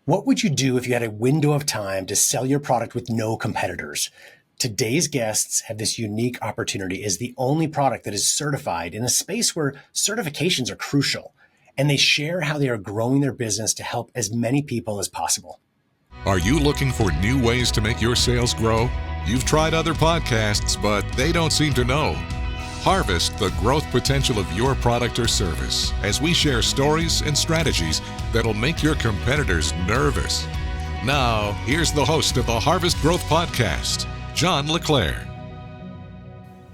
What would you do if you had a window of time to sell your product with no competitors? Today's guests have this unique opportunity as the only product that is certified in a space where certifications are crucial, and they share how they are growing their business to help as many people as possible. Are you looking for new ways to make your sales grow? You've tried other podcasts, but they don't seem to know. Harvest the growth potential of your product or service as we share stories and strategies that'll make your competitors nervous. Now, here's the host of the Harvest Growth Podcast, John LeClaire.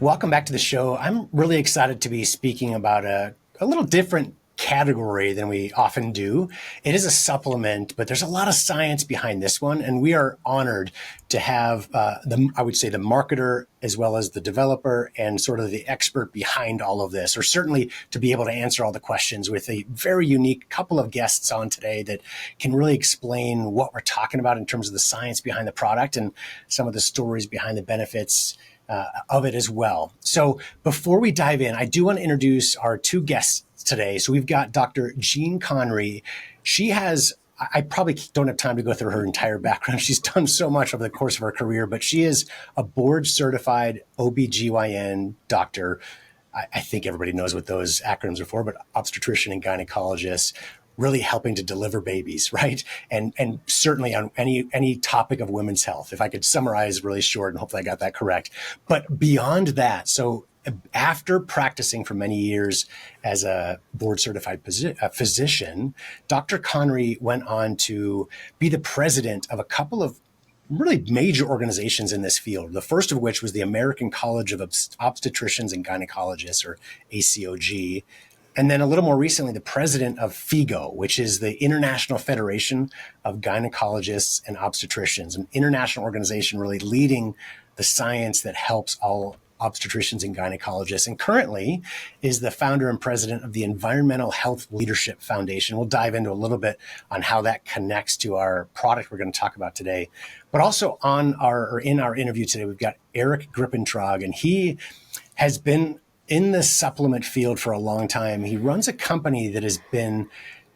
Welcome back to the show. I'm really excited to be speaking about a little different category than we often do. It is a supplement, but there's a lot of science behind this one, and we are honored to have the marketer as well as the developer and sort of the expert behind all of this, or certainly to be able to answer all the questions with a very unique couple of guests on today that can really explain what we're talking about in terms of the science behind the product and some of the stories behind the benefits of it as well. So before we dive in, I do want to introduce our two guests today. So we've got Dr. Jeanne Conry. She has, I probably don't have time to go through her entire background. She's done so much over the course of her career, but she is a board certified OBGYN doctor. I think everybody knows what those acronyms are for, but obstetrician and gynecologist, really helping to deliver babies, right? And certainly on any topic of women's health, if I could summarize really short, and hopefully I got that correct. But beyond that, so after practicing for many years as a board certified physician, Dr. Conry went on to be the president of a couple of really major organizations in this field. The first of which was the American College of Obstetricians and Gynecologists, or ACOG. And then a little more recently, the president of FIGO, which is the International Federation of Gynecologists and Obstetricians, an international organization really leading the science that helps all obstetricians and gynecologists, and currently is the founder and president of the Environmental Health Leadership Foundation. We'll dive into a little bit on how that connects to our product we're going to talk about today. But also in our interview today, we've got Eric Gripentrog, and he has been in the supplement field for a long time. He runs a company that has been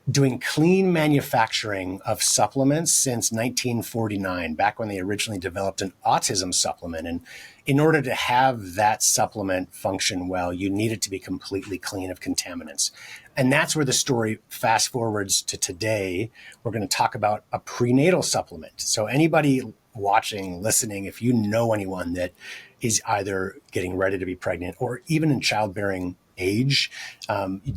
doing clean manufacturing of supplements since 1949, back when they originally developed an autism supplement. And in order to have that supplement function well, you need it to be completely clean of contaminants. And that's where the story fast forwards to today. We're going to talk about a prenatal supplement. So anybody watching, listening, if you know anyone that is either getting ready to be pregnant or even in childbearing age,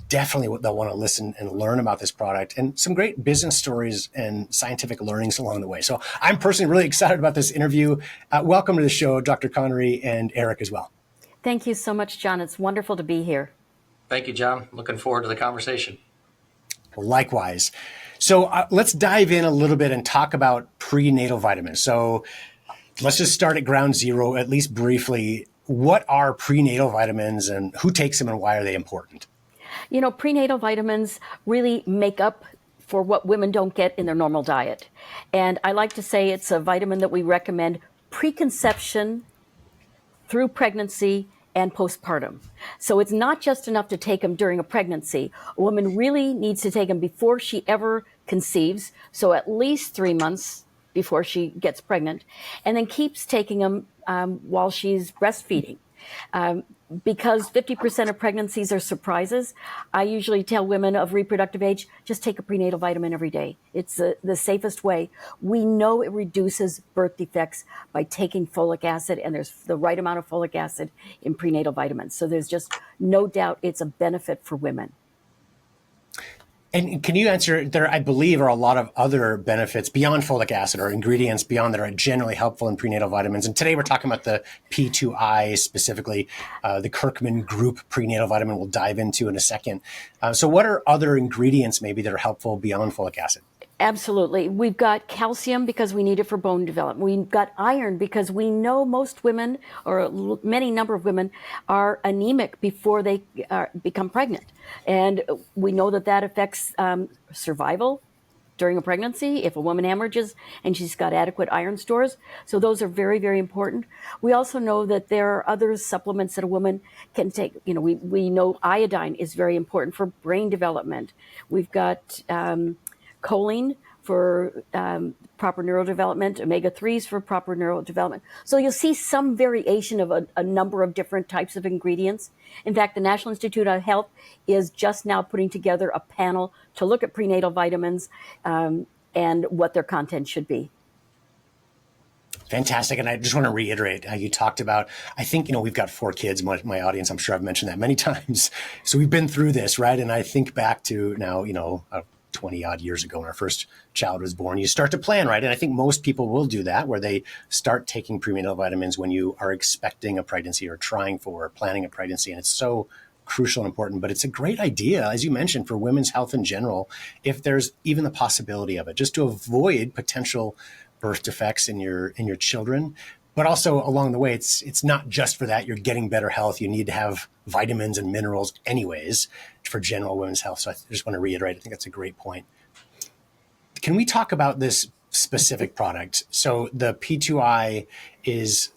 definitely they'll want to listen and learn about this product and some great business stories and scientific learnings along the way. So I'm personally really excited about this interview. Welcome to the show, Dr. Conry and Eric as well. Thank you so much, John. It's wonderful to be here. Thank you, John. Looking forward to the conversation. Likewise. So let's dive in a little bit and talk about prenatal vitamins. So let's just start at ground zero, at least briefly. What are prenatal vitamins and who takes them and why are they important? You know, prenatal vitamins really make up for what women don't get in their normal diet. And I like to say it's a vitamin that we recommend preconception, through pregnancy, and postpartum. So it's not just enough to take them during a pregnancy. A woman really needs to take them before she ever conceives, so at least 3 months before she gets pregnant, and then keeps taking them while she's breastfeeding. Because 50% of pregnancies are surprises, I usually tell women of reproductive age, just take a prenatal vitamin every day. It's the safest way. We know it reduces birth defects by taking folic acid, and there's the right amount of folic acid in prenatal vitamins. So there's just no doubt it's a benefit for women. And can you answer, there, I believe, are a lot of other benefits beyond folic acid or ingredients beyond that are generally helpful in prenatal vitamins. And today we're talking about the P2I specifically, the Kirkman Group prenatal vitamin we'll dive into in a second. So what are other ingredients maybe that are helpful beyond folic acid? Absolutely. We've got calcium because we need it for bone development. We've got iron because we know most women, or many number of women, are anemic before they become pregnant. And we know that that affects survival during a pregnancy if a woman hemorrhages and she's got adequate iron stores. So those are very, very important. We also know that there are other supplements that a woman can take. You know, we know iodine is very important for brain development. We've got choline for proper neurodevelopment, omega-3s for proper neurodevelopment. So you'll see some variation of a number of different types of ingredients. In fact, the National Institute of Health is just now putting together a panel to look at prenatal vitamins and what their content should be. Fantastic. And I just want to reiterate how you talked about, I think, we've got 4 kids, my audience, I'm sure I've mentioned that many times. So we've been through this, right? And I think back to now, 20 odd years ago when our first child was born, you start to plan, right? And I think most people will do that, where they start taking prenatal vitamins when you are expecting a pregnancy or trying for or planning a pregnancy. And it's so crucial and important, but it's a great idea, as you mentioned, for women's health in general, if there's even the possibility of it, just to avoid potential birth defects in your children. But also along the way, it's not just for that. You're getting better health. You need to have vitamins and minerals anyways for general women's health. So I just want to reiterate, I think that's a great point. Can we talk about this specific product? So the P2I is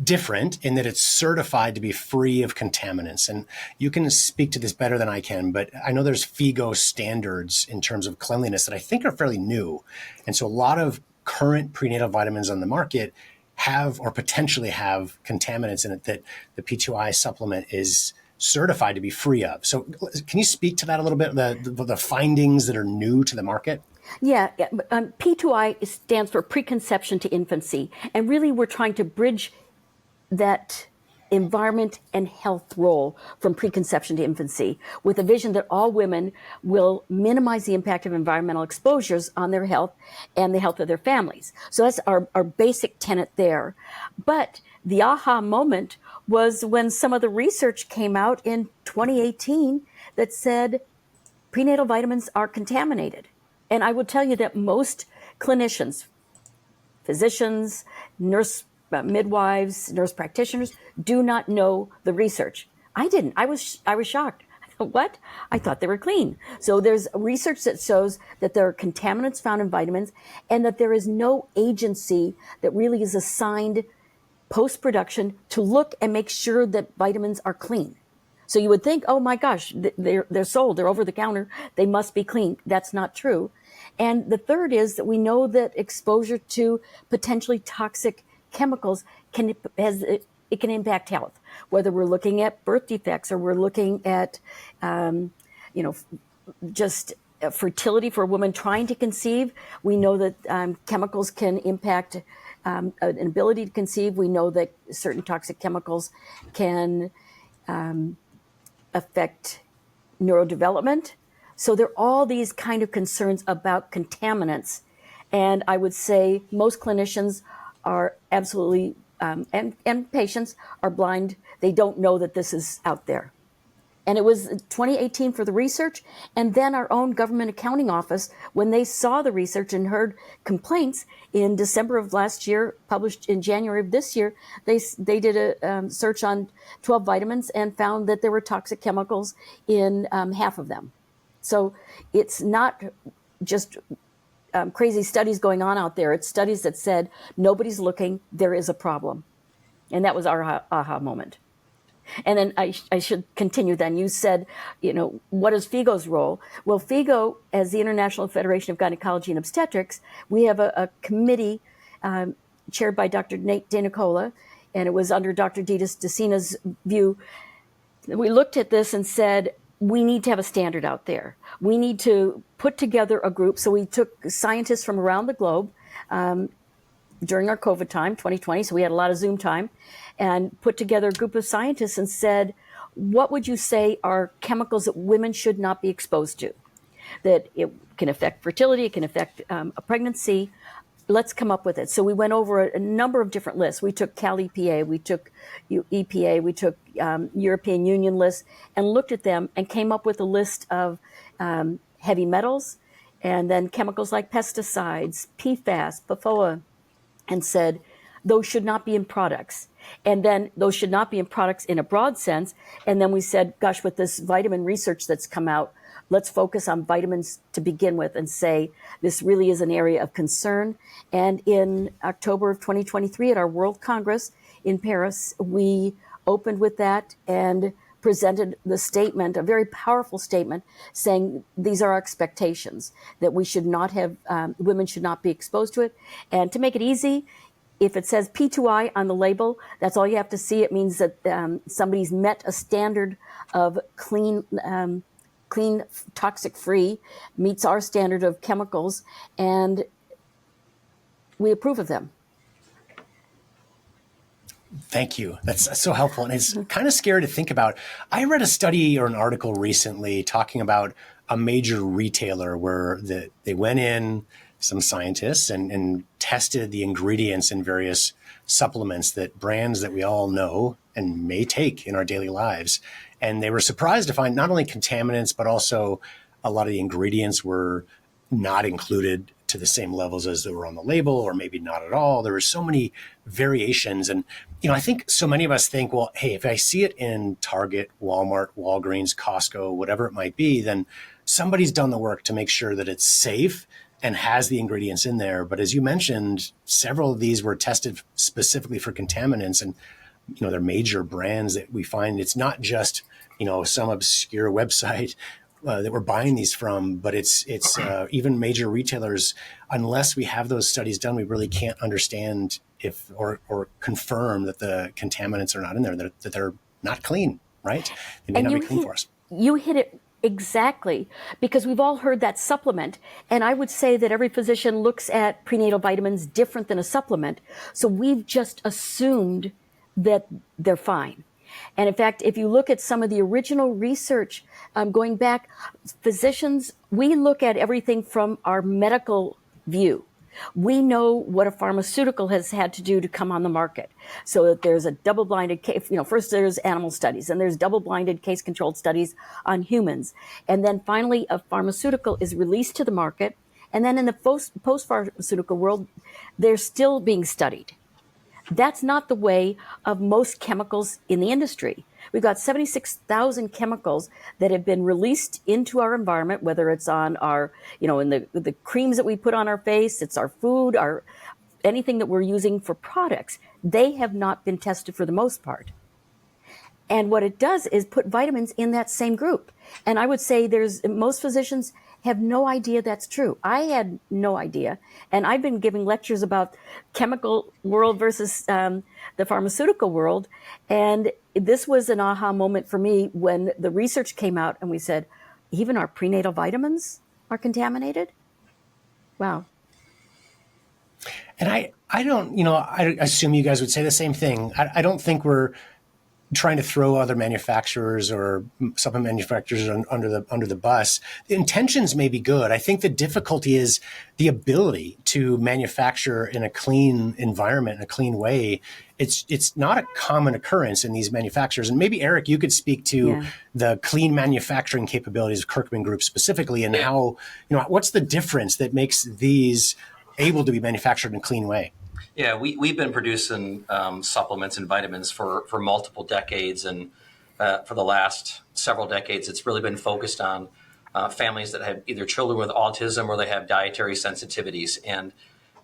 different in that it's certified to be free of contaminants. And you can speak to this better than I can, but I know there's FIGO standards in terms of cleanliness that I think are fairly new. And so a lot of current prenatal vitamins on the market have or potentially have contaminants in it that the P2I supplement is certified to be free of. So can you speak to that a little bit, the findings that are new to the market? Yeah, P2I stands for preconception to infancy. And really, we're trying to bridge that environment and health role from preconception to infancy with a vision that all women will minimize the impact of environmental exposures on their health and the health of their families. So that's our basic tenet there. But the aha moment was when some of the research came out in 2018 that said prenatal vitamins are contaminated. And I will tell you that most clinicians, physicians, midwives, nurse practitioners do not know the research. I didn't. I was shocked. I thought, what? I thought they were clean. So there's research that shows that there are contaminants found in vitamins and that there is no agency that really is assigned post-production to look and make sure that vitamins are clean. So you would think, oh my gosh, they're sold, they're over the counter, they must be clean. That's not true. And the third is that we know that exposure to potentially toxic chemicals can impact health, whether we're looking at birth defects or we're looking at, just fertility for a woman trying to conceive. We know that chemicals can impact an ability to conceive. We know that certain toxic chemicals can affect neurodevelopment. So there are all these kind of concerns about contaminants. And I would say most clinicians are absolutely, and patients are blind. They don't know that this is out there. And it was 2018 for the research. And then our own government accounting office, when they saw the research and heard complaints in December of last year, published in January of this year, they did a search on 12 vitamins and found that there were toxic chemicals in half of them. So it's not just crazy studies going on out there. It's studies that said, nobody's looking, there is a problem. And that was our aha moment. And then I should continue then. You said, what is FIGO's role? Well, FIGO, as the International Federation of Gynecology and Obstetrics, we have a committee chaired by Dr. Nate DeNicola, and it was under Dr. Ditas DeCina's view. We looked at this and said, we need to have a standard out there. We need to put together a group. So we took scientists from around the globe during our COVID time, 2020, so we had a lot of Zoom time, and put together a group of scientists and said, what would you say are chemicals that women should not be exposed to? That it can affect fertility, it can affect a pregnancy. Let's come up with it. So we went over a number of different lists. We took Cal EPA, we took EPA, we took European Union lists and looked at them and came up with a list of heavy metals and then chemicals like pesticides, PFAS, PFOA, and said, those should not be in products. And then those should not be in products in a broad sense. And then we said, gosh, with this vitamin research that's come out, let's focus on vitamins to begin with and say this really is an area of concern. And in October of 2023 at our World Congress in Paris, we opened with that and presented the statement, a very powerful statement, saying these are our expectations, that we should not have, women should not be exposed to it. And to make it easy, if it says P2I on the label, that's all you have to see. It means that somebody's met a standard of clean, toxic-free, meets our standard of chemicals, and we approve of them. Thank you. That's so helpful. And it's kind of scary to think about. I read a study or an article recently talking about a major retailer where they went in, some scientists, and tested the ingredients in various supplements that brands that we all know and may take in our daily lives. And they were surprised to find not only contaminants, but also a lot of the ingredients were not included to the same levels as they were on the label, or maybe not at all. There were so many variations. And, I think so many of us think, well, hey, if I see it in Target, Walmart, Walgreens, Costco, whatever it might be, then somebody's done the work to make sure that it's safe and has the ingredients in there. But as you mentioned, several of these were tested specifically for contaminants, and they're major brands that we find. It's not just some obscure website that we're buying these from, but it's even major retailers. Unless we have those studies done, we really can't understand if or confirm that the contaminants are not in there, that they're not clean, right? They may not be clean for us. You hit it exactly, because we've all heard that supplement. And I would say that every physician looks at prenatal vitamins different than a supplement. So we've just assumed that they're fine. And in fact, if you look at some of the original research going back, physicians, we look at everything from our medical view. We know what a pharmaceutical has had to do to come on the market. So that there's a double-blinded case, first there's animal studies, and there's double-blinded case-controlled studies on humans. And then finally, a pharmaceutical is released to the market. And then in the post-pharmaceutical world, they're still being studied. That's not the way of most chemicals in the industry. We've got 76,000 chemicals that have been released into our environment, whether it's on our, in the creams that we put on our face, it's our food, anything that we're using for products. They have not been tested for the most part. And what it does is put vitamins in that same group. And I would say most physicians have no idea that's true. I had no idea. And I've been giving lectures about chemical world versus the pharmaceutical world. And this was an aha moment for me when the research came out and we said, even our prenatal vitamins are contaminated? Wow. And I don't, I assume you guys would say the same thing. I don't think we're trying to throw other manufacturers or supplement manufacturers under the bus. The intentions may be good. I think the difficulty is the ability to manufacture in a clean environment, in a clean way. It's not a common occurrence in these manufacturers. And maybe, Eric, you could speak to the clean manufacturing capabilities of Kirkman Group specifically, and how, what's the difference that makes these able to be manufactured in a clean way? Yeah, we've been producing supplements and vitamins for multiple decades, and for the last several decades, it's really been focused on families that have either children with autism or they have dietary sensitivities. And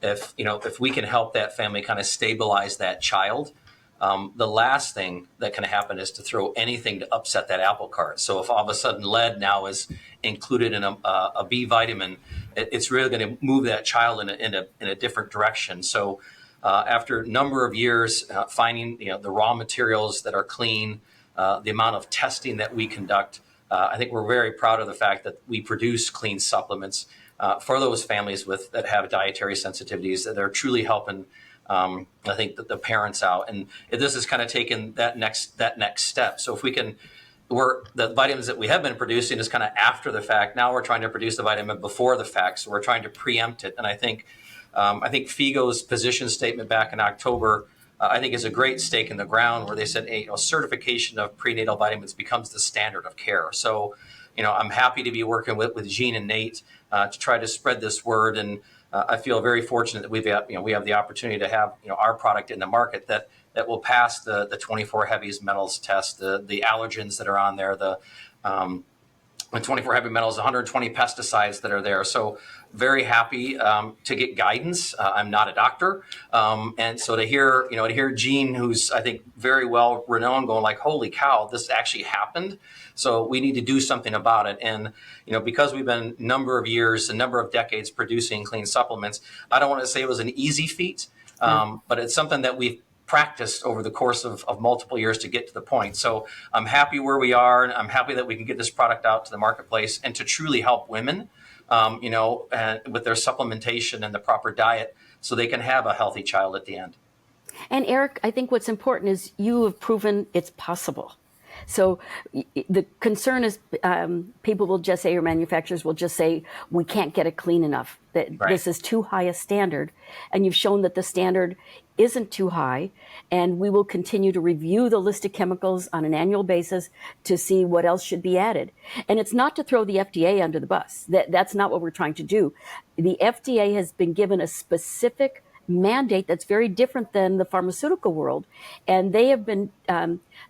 if we can help that family kind of stabilize that child, the last thing that can happen is to throw anything to upset that apple cart. So if all of a sudden lead now is included in a B vitamin, it's really going to move that child in a different direction. So after a number of years finding the raw materials that are clean, the amount of testing that we conduct, I think we're very proud of the fact that we produce clean supplements for those families that have dietary sensitivities, that are truly helping I think the parents out. And this has kind of taken that next step. So if we can, the vitamins that we have been producing is kind of after the fact. Now we're trying to produce the vitamin before the fact. So we're trying to preempt it. And I think FIGO's position statement back in October, I think is a great stake in the ground, where they said certification of prenatal vitamins becomes the standard of care. So, I'm happy to be working with Jeanne and Nate to try to spread this word. And I feel very fortunate that we have the opportunity to have our product in the market that will pass the 24 heavies metals test, the allergens that are on there, the 24 heavy metals, 120 pesticides that are there. So very happy to get guidance. I'm not a doctor, and so to hear Jeanne, who's I think very well renowned, going like, "Holy cow, this actually happened!" So we need to do something about it. And because we've been a number of decades producing clean supplements, I don't want to say it was an easy feat, but it's something that we've practiced over the course of multiple years to get to the point. So I'm happy where we are, and I'm happy that we can get this product out to the marketplace and to truly help women, and with their supplementation and the proper diet so they can have a healthy child at the end. And Eric, I think what's important is you have proven it's possible. So the concern is people will just say, or manufacturers will just say, we can't get it clean enough, that this is too high a standard. And you've shown that the standard isn't too high. And we will continue to review the list of chemicals on an annual basis to see what else should be added. And it's not to throw the FDA under the bus. That's not what we're trying to do. The FDA has been given a specific mandate that's very different than the pharmaceutical world. And they have been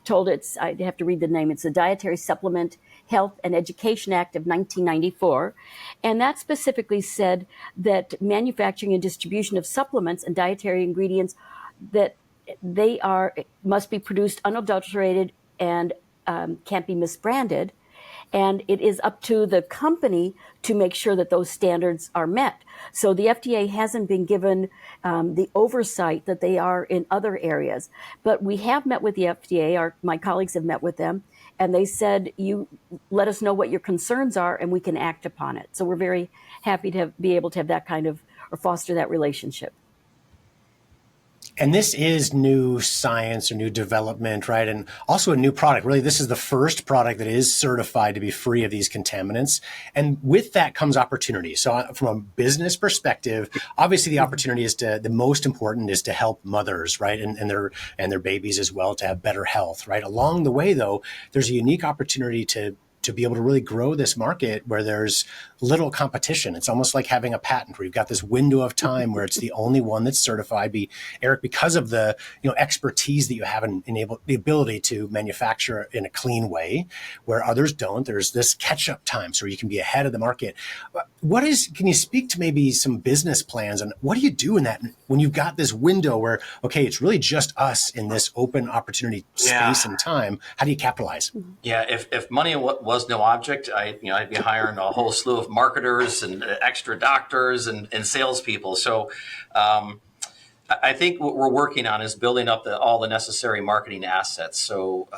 told I have to read the name, it's the Dietary Supplement Health and Education Act of 1994. And that specifically said that manufacturing and distribution of supplements and dietary ingredients, that they must be produced unadulterated and can't be misbranded. And it is up to the company to make sure that those standards are met. So the FDA hasn't been given the oversight that they are in other areas. But we have met with the FDA, my colleagues have met with them, and they said, you let us know what your concerns are and we can act upon it. So we're very happy to be able to have that kind of, or foster that relationship. And this is new science or new development, right? And also a new product. Really, this is the first product that is certified to be free of these contaminants. And with that comes opportunity. So from a business perspective, obviously the opportunity is the most important is to help mothers, right? And their babies as well to have better health, right? Along the way, though, there's a unique opportunity to be able to really grow this market where there's little competition. It's almost like having a patent where you've got this window of time where it's the only one that's certified. Eric, because of the expertise that you have in the ability to manufacture in a clean way, where others don't, there's this catch-up time so you can be ahead of the market. Can you speak to maybe some business plans and what do you do in that when you've got this window where, okay, it's really just us in this open opportunity space and time? How do you capitalize? Yeah, if money was no object, I'd be hiring a whole slew of marketers and extra doctors and salespeople. So I think what we're working on is building up all the necessary marketing assets. So,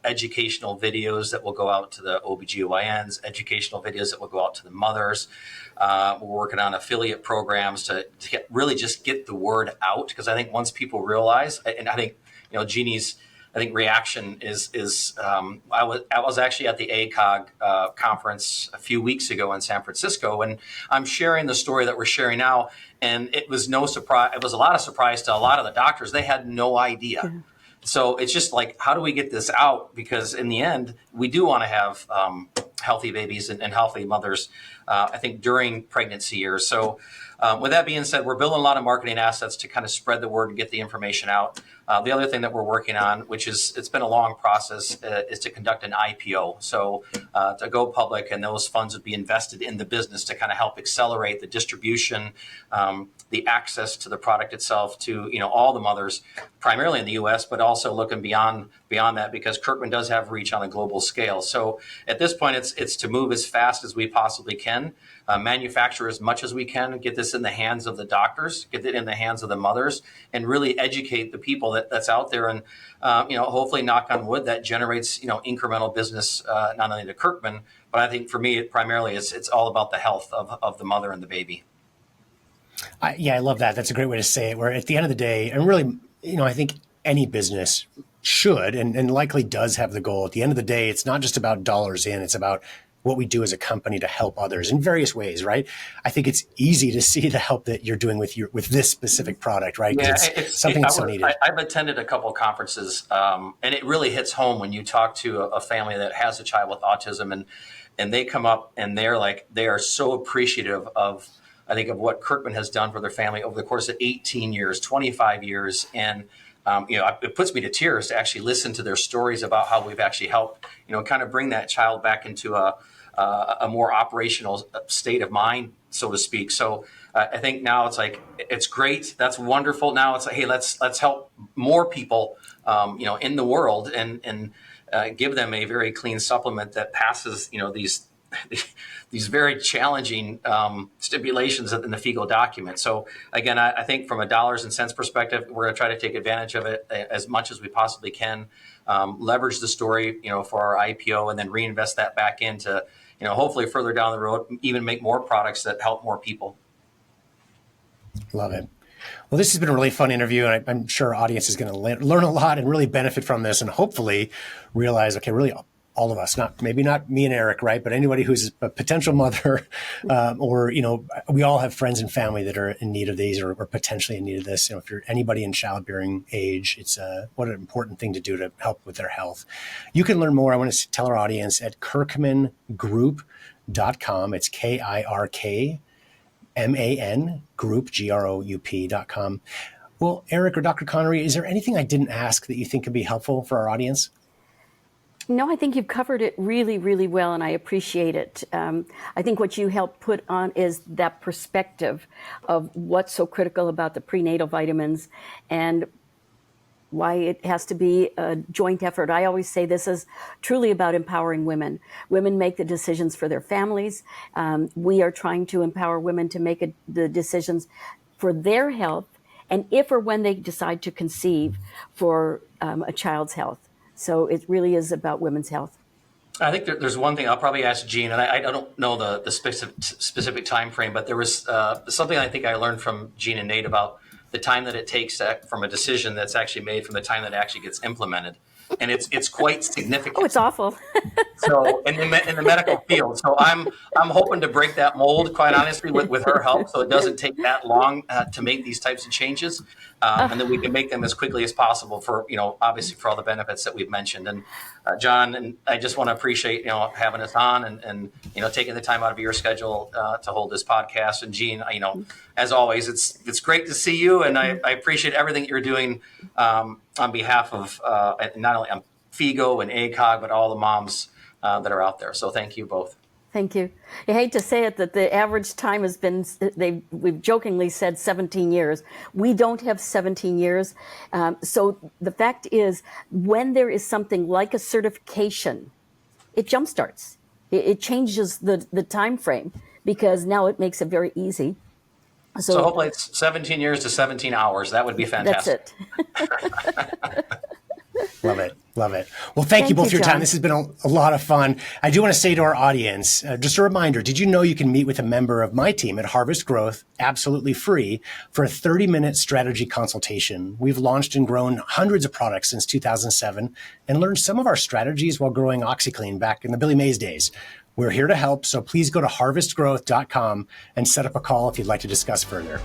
educational videos that will go out to the OBGYNs, educational videos that will go out to the mothers. We're working on affiliate programs to really just get the word out, because I think once people realize, and I think, Jeannie's reaction is I was actually at the ACOG conference a few weeks ago in San Francisco, and I'm sharing the story that we're sharing now. And it was no surprise. It was a lot of surprise to a lot of the doctors. They had no idea. Yeah. So it's just like, how do we get this out? Because in the end, we do want to have healthy babies and healthy mothers, I think, during pregnancy years. So with that being said, we're building a lot of marketing assets to kind of spread the word and get the information out. The other thing that we're working on, it's been a long process, is to conduct an IPO. So to go public, and those funds would be invested in the business to kind of help accelerate the distribution, the access to the product itself to all the mothers, primarily in the U.S., but also looking beyond that, because Kirkman does have reach on a global scale. So at this point, it's to move as fast as we possibly can, manufacture as much as we can, get this in the hands of the doctors, get it in the hands of the mothers, and really educate the people that's out there. And hopefully, knock on wood, that generates incremental business, not only to Kirkman, but I think for me, primarily, it's all about the health of the mother and the baby. I love that. That's a great way to say it. Where at the end of the day, and really, I think any business should and likely does have the goal. At the end of the day, it's not just about dollars in. It's about what we do as a company to help others in various ways, right? I think it's easy to see the help that you're doing with this specific product, right? Yeah, it's something that's so needed. I've attended a couple of conferences, and it really hits home when you talk to a family that has a child with autism, and they come up and they are so appreciative of what Kirkman has done for their family over the course of 18 years, 25 years, and it puts me to tears to actually listen to their stories about how we've actually helped, kind of bring that child back into a a more operational state of mind, so to speak. So I think now it's like, it's great. That's wonderful. Now it's like, hey, let's help more people, in the world and give them a very clean supplement that passes, these very challenging stipulations in the FIGO document. So again, I think from a dollars and cents perspective, we're going to try to take advantage of it as much as we possibly can, leverage the story, for our IPO, and then reinvest that back into, hopefully further down the road, even make more products that help more people. Love it. Well, this has been a really fun interview, and I'm sure our audience is going to learn a lot and really benefit from this, and hopefully realize, okay, really all of us, maybe not me and Eric, right? But anybody who's a potential mother, or, we all have friends and family that are in need of these or potentially in need of this. If you're anybody in childbearing age, it's what an important thing to do to help with their health. You can learn more. I want to tell our audience at KirkmanGroup.com. It's KIRKMAN Group, GROUP.com. Well, Eric or Dr. Conry, is there anything I didn't ask that you think could be helpful for our audience? No, I think you've covered it really, really well, and I appreciate it. I think what you helped put on is that perspective of what's so critical about the prenatal vitamins and why it has to be a joint effort. I always say this is truly about empowering women. Women make the decisions for their families. We are trying to empower women to make the decisions for their health, and if or when they decide to conceive, for a child's health. So it really is about women's health. I think there's one thing I'll probably ask Jeanne, and I don't know the specific time frame, but there was something I think I learned from Jeanne and Nate about the time that it takes from a decision that's actually made from the time that it actually gets implemented. And it's quite significant. Oh, it's awful. So in the medical field, so I'm hoping to break that mold, quite honestly, with her help, so it doesn't take that long to make these types of changes, and then we can make them as quickly as possible for obviously for all the benefits that we've mentioned. And John, and I just want to appreciate having us on and taking the time out of your schedule to hold this podcast. And Jeanne, as always, it's great to see you, and I appreciate everything that you're doing on behalf of not only FIGO and ACOG, but all the moms that are out there. So thank you both. Thank you. I hate to say it that the average time has been, we've jokingly said 17 years. We don't have 17 years. So the fact is, when there is something like a certification, it jumpstarts. It changes the time frame, because now it makes it very easy. So hopefully it's 17 years to 17 hours. That would be fantastic. That's it. Love it. Love it. Well, thank you both for your time. This has been a lot of fun. I do want to say to our audience, just a reminder, did you know you can meet with a member of my team at Harvest Growth absolutely free for a 30-minute strategy consultation? We've launched and grown hundreds of products since 2007 and learned some of our strategies while growing OxyClean back in the Billy Mays days. We're here to help, so please go to harvestgrowth.com and set up a call if you'd like to discuss further.